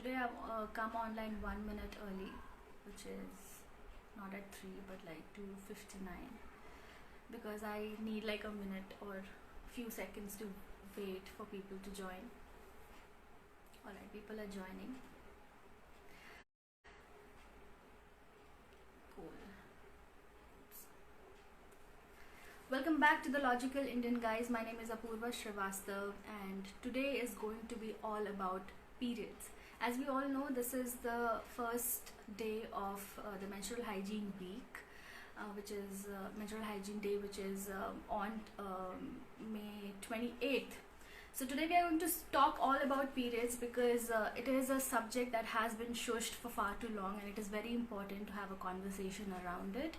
Today I've come online 1 minute early, which is not at 3 but like 2:59, because I need like a minute or few seconds to wait for people to join. Alright, people are joining. Cool. Welcome back to the Logical Indian, guys. My name is Apurva Srivastav, and today is going to be all about periods. As we all know, this is the first day of the menstrual hygiene week, which is menstrual hygiene day, which is on May 28th. So today we are going to talk all about periods because it is a subject that has been shushed for far too long, and it is very important to have a conversation around it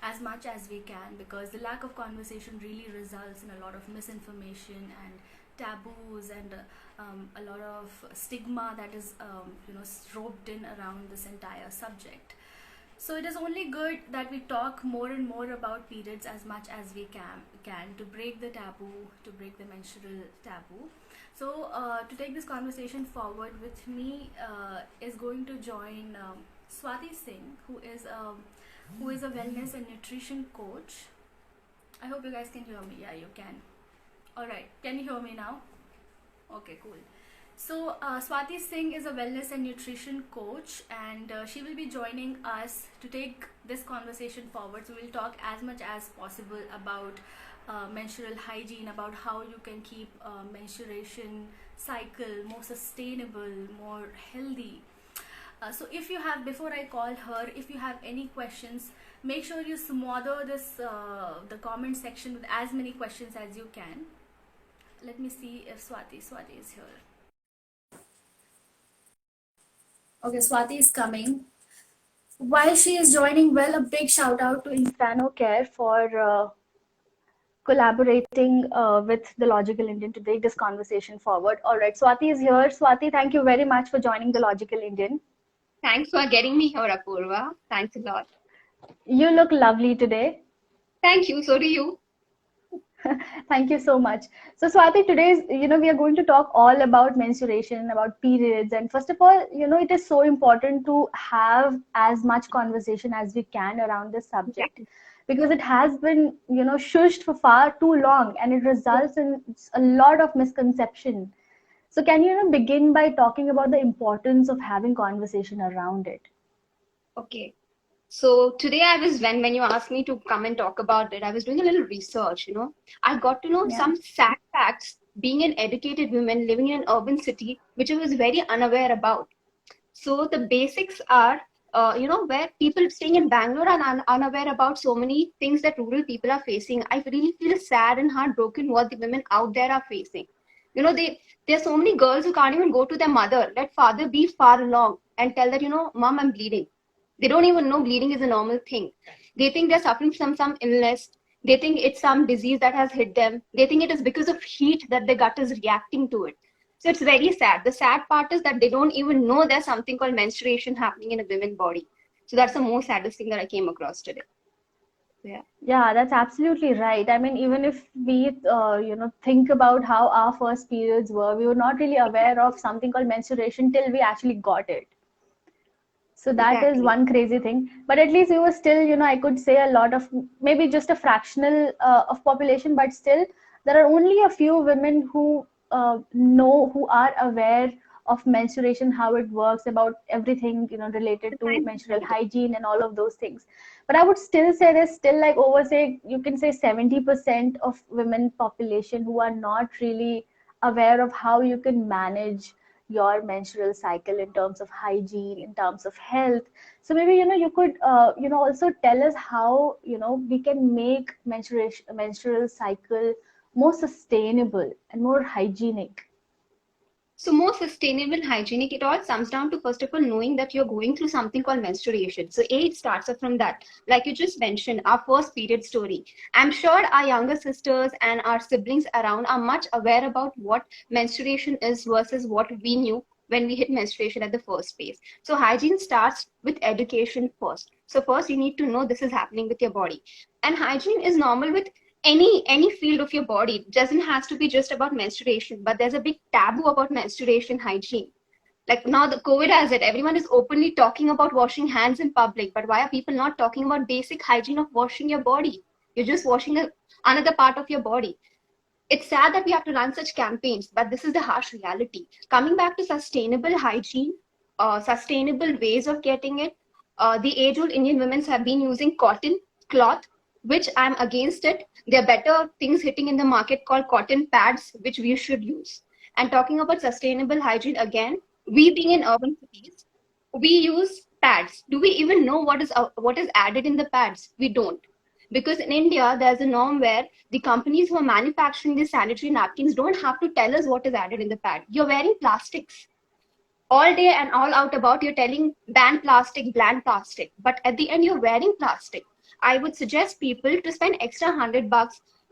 as much as we can, because the lack of conversation really results in a lot of misinformation and taboos and a lot of stigma that is roped in around this entire subject. So it is only good that we talk more and more about periods as much as we can to break the taboo, to break the menstrual taboo. So to take this conversation forward with me is going to join Swati Singh, who is a wellness and nutrition coach. I hope you guys can hear me. Yeah, you can. All right. Can you hear me now? Okay, cool. So Swati Singh is a wellness and nutrition coach, and she will be joining us to take this conversation forward. So we'll talk as much as possible about menstrual hygiene, about how you can keep menstruation cycle more sustainable, more healthy. So if you have, before I call her, if you have any questions, make sure you smother this the comment section with as many questions as you can. Let me see if Swati is here. Okay, Swati is coming. While she is joining, well, a big shout out to Instano Care for collaborating with the Logical Indian to take this conversation forward. All right, Swati is here. Swati, thank you very much for joining the Logical Indian. Thanks for getting me here, Apurva. Thanks a lot. You look lovely today. Thank you. So do you. Thank you so much. So Swati, today's, we are going to talk all about menstruation, about periods. And first of all, it is so important to have as much conversation as we can around this subject, because it has been, shushed for far too long, and it results in a lot of misconception. So can you, begin by talking about the importance of having conversation around it? Okay. So today when you asked me to come and talk about it, I was doing a little research. I got to know Yeah. some sad facts being an educated woman living in an urban city, which I was very unaware about. So the basics are, where people staying in Bangalore are unaware about so many things that rural people are facing. I really feel sad and heartbroken what the women out there are facing. There are so many girls who can't even go to their mother, let father be far along and tell that, mom, I'm bleeding. They don't even know bleeding is a normal thing. They think they're suffering from some illness. They think it's some disease that has hit them. They think it is because of heat that the gut is reacting to it. So it's very sad. The sad part is that they don't even know there's something called menstruation happening in a woman's body. So that's the most saddest thing that I came across today. Yeah, that's absolutely right. I mean, even if we, think about how our first periods were, we were not really aware of something called menstruation till we actually got it. So that is Exactly. one crazy thing. But at least we were still, I could say a lot of, maybe just a fractional of population, but still there are only a few women who who are aware of menstruation, how it works, about everything, related The to science menstrual behind it. hygiene and all of those things. But I would still say there's still like over, say, you can say 70% of women population who are not really aware of how you can manage your menstrual cycle in terms of hygiene, in terms of health. So maybe, you could, also tell us how, we can make menstrual cycle more sustainable and more hygienic. So more sustainable and hygienic, it all comes down to, first of all, knowing that you're going through something called menstruation. So it starts up from that. Like you just mentioned, our first period story. I'm sure our younger sisters and our siblings around are much aware about what menstruation is versus what we knew when we hit menstruation at the first phase. So hygiene starts with education first. So first you need to know this is happening with your body. And hygiene is normal with any field of your body. It doesn't have to be just about menstruation, but there's a big taboo about menstruation hygiene. Like now the COVID has it. Everyone is openly talking about washing hands in public, but why are people not talking about basic hygiene of washing your body? You're just washing another part of your body. It's sad that we have to run such campaigns, but this is the harsh reality. Coming back to sustainable hygiene, sustainable ways of getting it, the age-old Indian women have been using cotton cloth, which I'm against it. There are better things hitting in the market called cotton pads, which we should use. And talking about sustainable hygiene again, we being in urban cities, we use pads. Do we even know what is added in the pads? We don't. Because in India, there's a norm where the companies who are manufacturing these sanitary napkins don't have to tell us what is added in the pad. You're wearing plastics all day and all out about you're telling ban plastic, but at the end you're wearing plastic. I would suggest people to spend extra $100,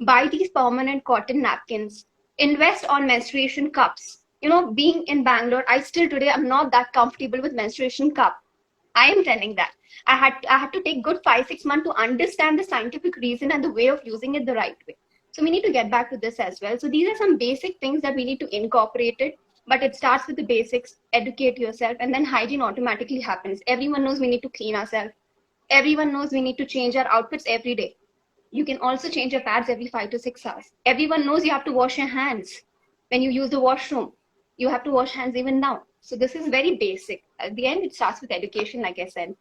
buy these permanent cotton napkins, invest on menstruation cups. Being in Bangalore, I still today I'm not that comfortable with menstruation cup. I am telling that. I had to take good 5-6 months to understand the scientific reason and the way of using it the right way. So we need to get back to this as well. So these are some basic things that we need to incorporate it, but it starts with the basics, educate yourself, and then hygiene automatically happens. Everyone knows we need to clean ourselves. Everyone knows we need to change our outfits every day. You can also change your pads every 5 to 6 hours. Everyone knows you have to wash your hands when you use the washroom. You have to wash hands even now. So this is very basic. At the end, it starts with education, like I said.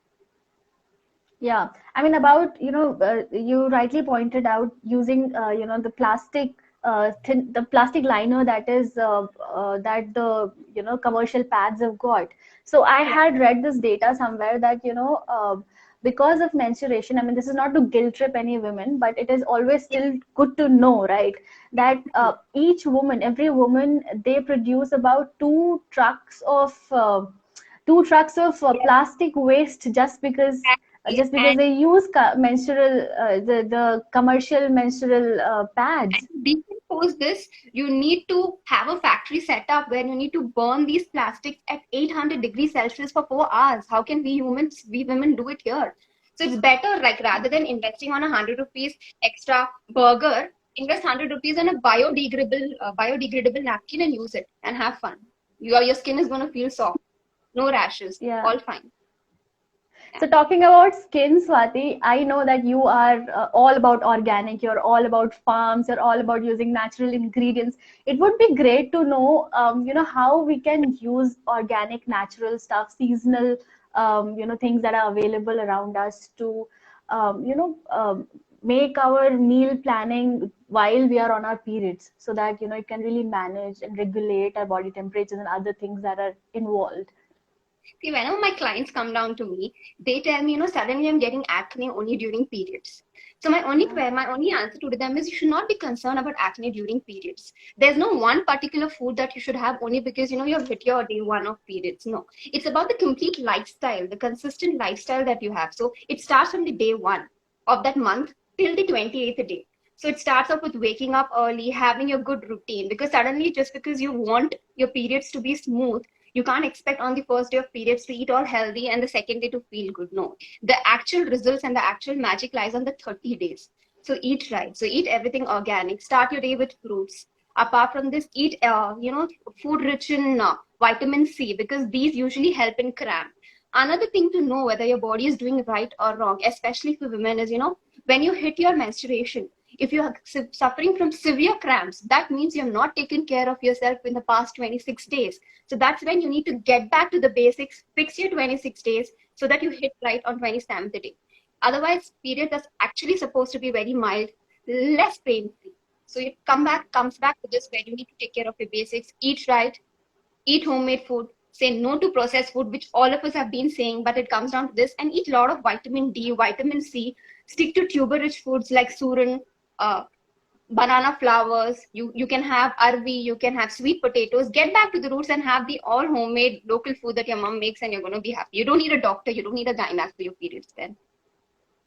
Yeah, I mean about you rightly pointed out using the plastic the plastic liner that the commercial pads have got. So I Yeah. had read this data somewhere that because of menstruation, I mean this is not to guilt trip any women, but it is always still good to know, right? That every woman, they produce about two trucks of plastic waste just because And they use menstrual the commercial menstrual pads. decompose this, you need to have a factory set up where you need to burn these plastics at 800 degrees Celsius for 4 hours. How can we women do it here? So it's better, like rather than investing on 100 rupees extra burger, invest 100 rupees on a biodegradable napkin and use it and have fun. Your skin is going to feel soft, no rashes, Yeah. all fine. So talking about skin, Swati, I know that you are all about organic, you're all about farms, you're all about using natural ingredients. It would be great to know, how we can use organic, natural stuff, seasonal, things that are available around us to, make our meal planning while we are on our periods, so that, it can really manage and regulate our body temperatures and other things that are involved. See, whenever my clients come down to me, they tell me, suddenly I'm getting acne only during periods. So my only answer to them is you should not be concerned about acne during periods. There's no one particular food that you should have only because you've hit your day one of periods. No, it's about the complete lifestyle, the consistent lifestyle that you have. So it starts from the day one of that month till the 28th day. So it starts off with waking up early, having a good routine. Because suddenly, just because you want your periods to be smooth, you can't expect on the first day of periods to eat all healthy and the second day to feel good. No, the actual results and the actual magic lies on the 30 days. So eat right. So eat everything organic. Start your day with fruits. Apart from this, eat food rich in vitamin C, because these usually help in cramp. Another thing to know whether your body is doing right or wrong, especially for women, is when you hit your menstruation, if you are suffering from severe cramps, that means you have not taken care of yourself in the past 26 days. So that's when you need to get back to the basics, fix your 26 days so that you hit right on 27th day. Otherwise, period is actually supposed to be very mild, less pain-free. So it comes back to this where you need to take care of your basics, eat right, eat homemade food, say no to processed food, which all of us have been saying, but it comes down to this, and eat a lot of vitamin D, vitamin C, stick to tuber-rich foods like suran, uh, banana flowers, you can have arvi, you can have sweet potatoes. Get back to the roots and have the all homemade local food that your mom makes, and you're going to be happy. You don't need a doctor, you don't need a gynaec for your periods then.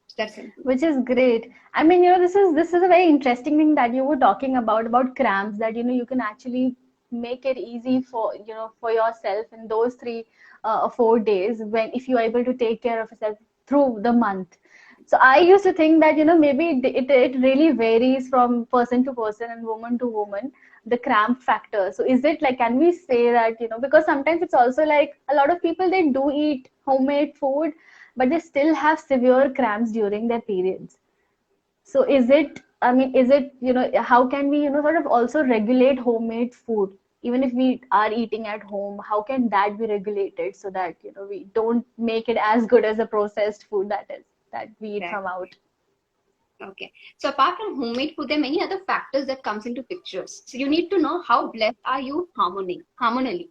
It's that simple. Which is great. I mean, this is a very interesting thing that you were talking about cramps, that you can actually make it easy for yourself in those 3 or 4 days, when if you are able to take care of yourself through the month. So I used to think that maybe it really varies from person to person and woman to woman. the cramp factor. So is it like, can we say that, because sometimes it's also like a lot of people, they do eat homemade food, but they still have severe cramps during their periods. So is it, I mean, is it, how can we, sort of also regulate homemade food? Even if we are eating at home, how can that be regulated so that, we don't make it as good as the processed food that we eat from out? Okay. So apart from homemade food, there are many other factors that comes into pictures. So you need to know how blessed are you hormonally.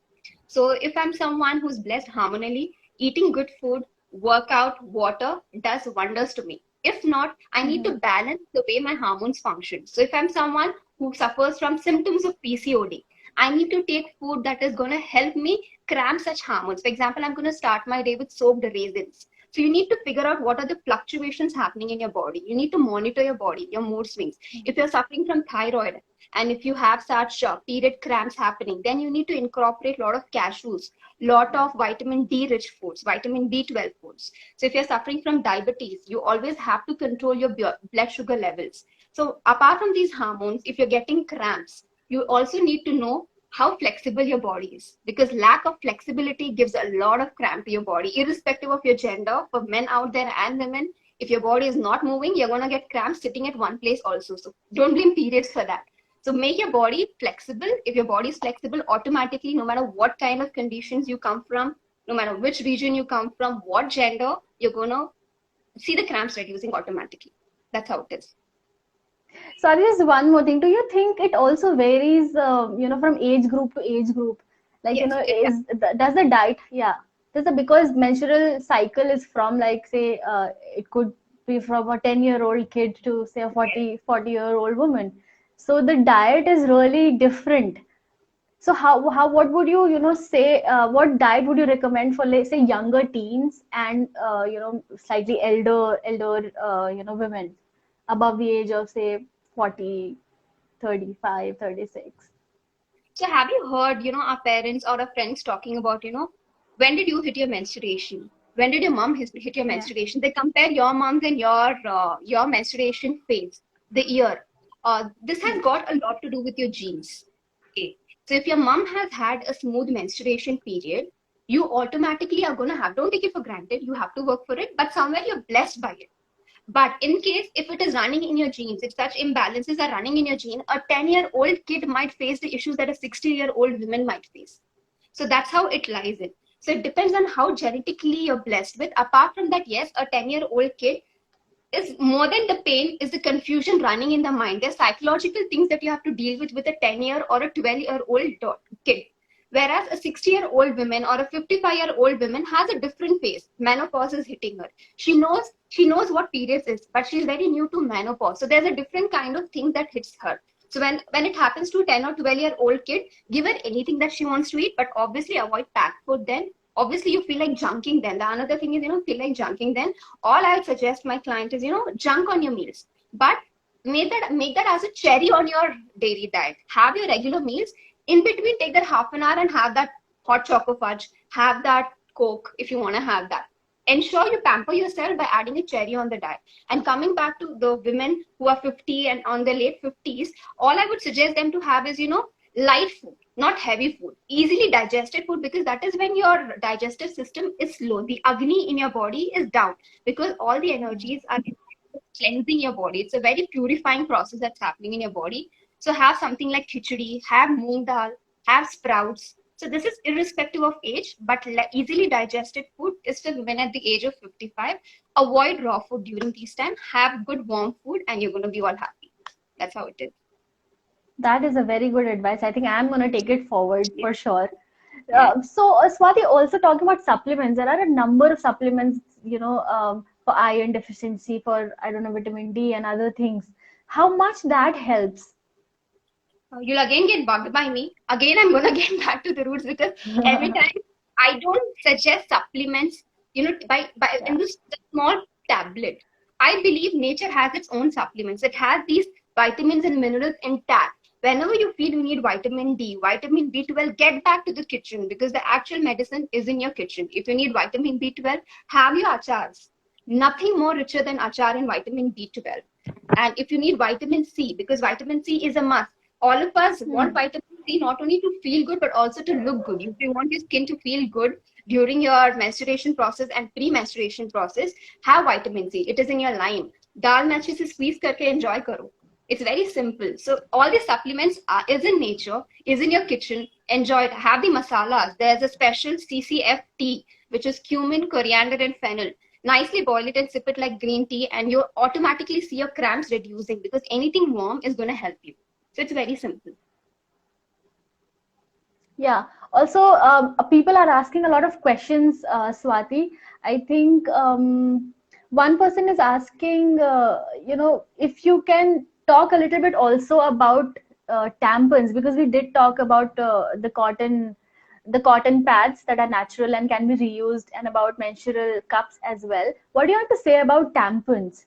So if I'm someone who's blessed hormonally, eating good food, workout, water does wonders to me. If not, I need to balance the way my hormones function. So if I'm someone who suffers from symptoms of PCOD, I need to take food that is going to help me cramp such hormones. For example, I'm going to start my day with soaked raisins. So you need to figure out what are the fluctuations happening in your body. You need to monitor your body, your mood swings. If you're suffering from thyroid and if you have such period cramps happening, then you need to incorporate a lot of cashews, lot of vitamin D rich foods, vitamin B12 foods. So if you're suffering from diabetes, you always have to control your blood sugar levels. So apart from these hormones, if you're getting cramps, you also need to know how flexible your body is, because lack of flexibility gives a lot of cramp to your body, irrespective of your gender. For men out there and women, if your body is not moving, you're going to get cramps sitting at one place also. So don't blame periods for that. So make your body flexible. If your body is flexible, automatically, no matter what kind of conditions you come from, no matter which region you come from, what gender, you're going to see the cramps reducing automatically. That's how it is. So there's one more thing. Do you think it also varies, from age group to age group? Like, Yes, does the diet, yeah, because menstrual cycle is from, like, say, it could be from a 10-year-old kid to, say, a 40-year-old woman. So the diet is really different. So what would you, say, what diet would you recommend for, let's say, younger teens and, slightly elder, women above the age of, say, 40, 35, 36? So have you heard, our parents or our friends talking about, when did you hit your menstruation? When did your mom hit your Yeah. menstruation? They compare your mom's and your menstruation phase, the year. This has got a lot to do with your genes. Okay. So if your mom has had a smooth menstruation period, you automatically are going to have, don't take it for granted, you have to work for it, but somewhere you're blessed by it. But in case if it is running in your genes, if such imbalances are running in your gene, a 10-year-old kid might face the issues that a 60-year-old woman might face. So that's how it lies in. So it depends on how genetically you're blessed with. Apart from that, yes, a 10-year-old kid is more than the pain, is the confusion running in the mind. There's psychological things that you have to deal with a 10-year or a 12-year-old kid. Whereas a 60-year-old woman or a 55-year-old woman has a different phase. Menopause is hitting her. She knows what periods is, but she's very new to menopause. So there's a different kind of thing that hits her. So when it happens to a 10 or 12-year-old kid, give her anything that she wants to eat, but obviously avoid packed food then. Obviously you feel like junking then. The another thing is, feel like junking then. All I would suggest my client is, junk on your meals. But make that as a cherry on your daily diet. Have your regular meals. In between, take that half an hour and have that hot choco fudge. Have that Coke if you want to have that. Ensure you pamper yourself by adding a cherry on the diet. And coming back to the women who are 50 and on their late 50s, all I would suggest them to have is, light food, not heavy food, easily digested food, because that is when your digestive system is slow. The Agni in your body is down because all the energies are cleansing your body. It's a very purifying process that's happening in your body. So have something like khichdi, have moong dal, have sprouts. So this is irrespective of age, but easily digested food is for women at the age of 55. Avoid raw food during these time. Have good warm food and you're going to be all happy. That's how it is. That is a very good advice. I think I'm going to take it forward Yes. for sure. Yes. Swati, also talking about supplements, there are a number of supplements, for iron deficiency, for, I don't know, vitamin D and other things. How much that helps? You'll again get bugged by me. Again, I'm going to get back to the roots, because every time I don't suggest supplements, by Yeah. in this small tablet. I believe nature has its own supplements. It has these vitamins and minerals intact. Whenever you feel you need vitamin D, vitamin B12, get back to the kitchen, because the actual medicine is in your kitchen. If you need vitamin B12, have your achars. Nothing more richer than achar and vitamin B12. And if you need vitamin C, because vitamin C is a must, All of us want vitamin C not only to feel good, but also to look good. If you want your skin to feel good during your menstruation process and pre-menstruation process, have vitamin C. It is in your line. Dal में अच्छे से squeeze करके enjoy करो. It's very simple. So all these supplements is in nature, is in your kitchen. Enjoy it. Have the masalas. There's a special CCF tea, which is cumin, coriander, and fennel. Nicely boil it and sip it like green tea, and you automatically see your cramps reducing because anything warm is going to help you. So it's very simple. Yeah. Also, people are asking a lot of questions, Swati. I think one person is asking, if you can talk a little bit also about tampons, because we did talk about the cotton pads that are natural and can be reused, and about menstrual cups as well. What do you have to say about tampons?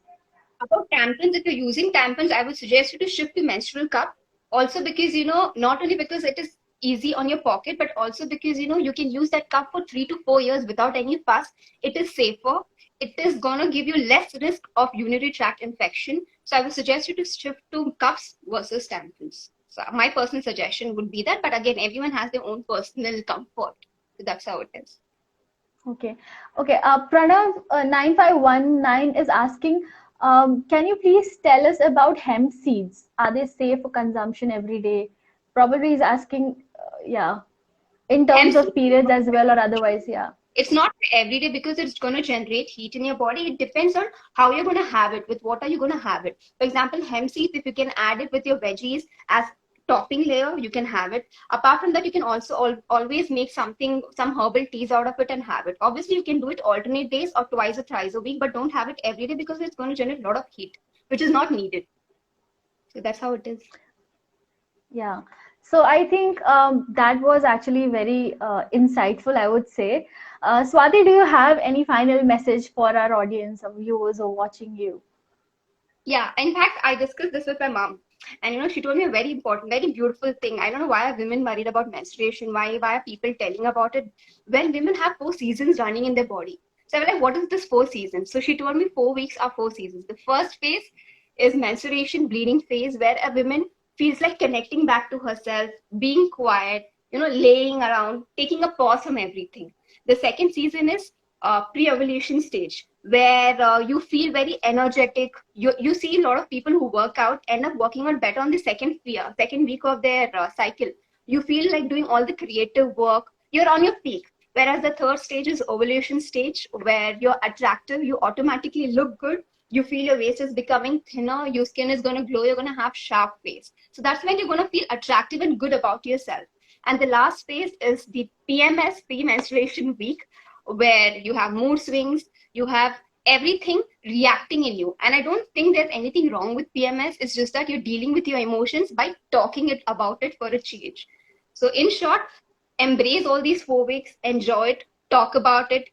About tampons, if you're using tampons, I would suggest you to shift to menstrual cup. Also because, not only because it is easy on your pocket, but also because, you can use that cup for 3 to 4 years without any fuss. It is safer. It is going to give you less risk of urinary tract infection. So I would suggest you to shift to cups versus tampons. So my personal suggestion would be that, but again, everyone has their own personal comfort. So that's how it is. Okay. Pranav 9519 is asking, can you please tell us about hemp seeds? Are they safe for consumption every day? Probably is asking, in terms of periods as well or otherwise, yeah. It's not every day because it's going to generate heat in your body. It depends on how you're going to have it, with what are you going to have it. For example, hemp seeds, if you can add it with your veggies as topping layer, you can have it. Apart from that, you can also always make some herbal teas out of it and have it. Obviously, you can do it alternate days or twice or thrice a week, but don't have it every day because it's going to generate a lot of heat, which is not needed. So that's how it is. Yeah. So I think that was actually very insightful, I would say. Swati, do you have any final message for our audience of viewers or watching you? Yeah, in fact, I discussed this with my mom. And she told me a very important, very beautiful thing. I don't know why are women worried about menstruation? Why are people telling about it when women have 4 seasons running in their body? So I was like, what is this 4 seasons? So she told me 4 weeks are 4 seasons. The first phase is menstruation, bleeding phase, where a woman feels like connecting back to herself, being quiet, laying around, taking a pause from everything. The second season is pre-ovulation stage, where you feel very energetic. You see a lot of people who work out end up working out better on the second week of their cycle. You feel like doing all the creative work. You're on your peak. Whereas the third stage is ovulation stage, where you're attractive. You automatically look good. You feel your waist is becoming thinner. Your skin is going to glow. You're going to have sharp face. So that's when you're going to feel attractive and good about yourself. And the last phase is the PMS, pre-menstruation week, where you have mood swings, you have everything reacting in you. And I don't think there's anything wrong with PMS. It's just that you're dealing with your emotions by talking about it for a change. So in short, embrace all these 4 weeks, enjoy it, talk about it.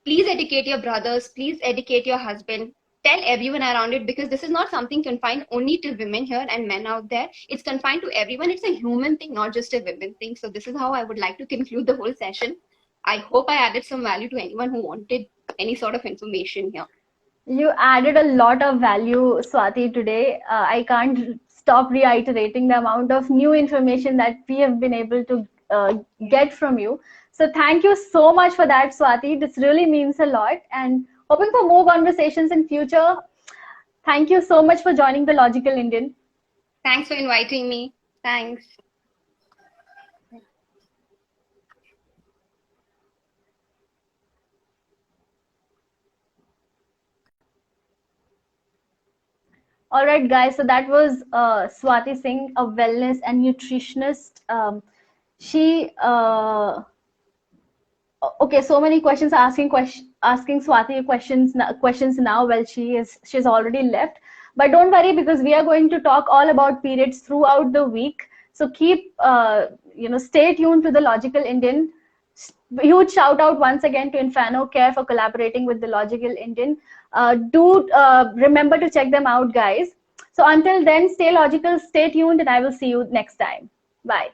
Please educate your brothers, please educate your husband. Tell everyone around it, because this is not something confined only to women here and men out there. It's confined to everyone. It's a human thing, not just a women thing. So this is how I would like to conclude the whole session. I hope I added some value to anyone who wanted any sort of information here. You added a lot of value, Swati, today. I can't stop reiterating the amount of new information that we have been able to get from you. So thank you so much for that, Swati. This really means a lot, and hoping for more conversations in future. Thank you so much for joining the Logical Indian. Thanks for inviting me. Thanks. All right, guys. So that was Swati Singh, a wellness and nutritionist. Okay, so many questions asking Swati questions now. Well, she's already left, but don't worry, because we are going to talk all about periods throughout the week. So keep stay tuned to the Logical Indian. Huge shout out once again to Inferno Care for collaborating with the Logical Indian. Do remember to check them out, guys. So until then, stay logical, stay tuned, and I will see you next time. Bye.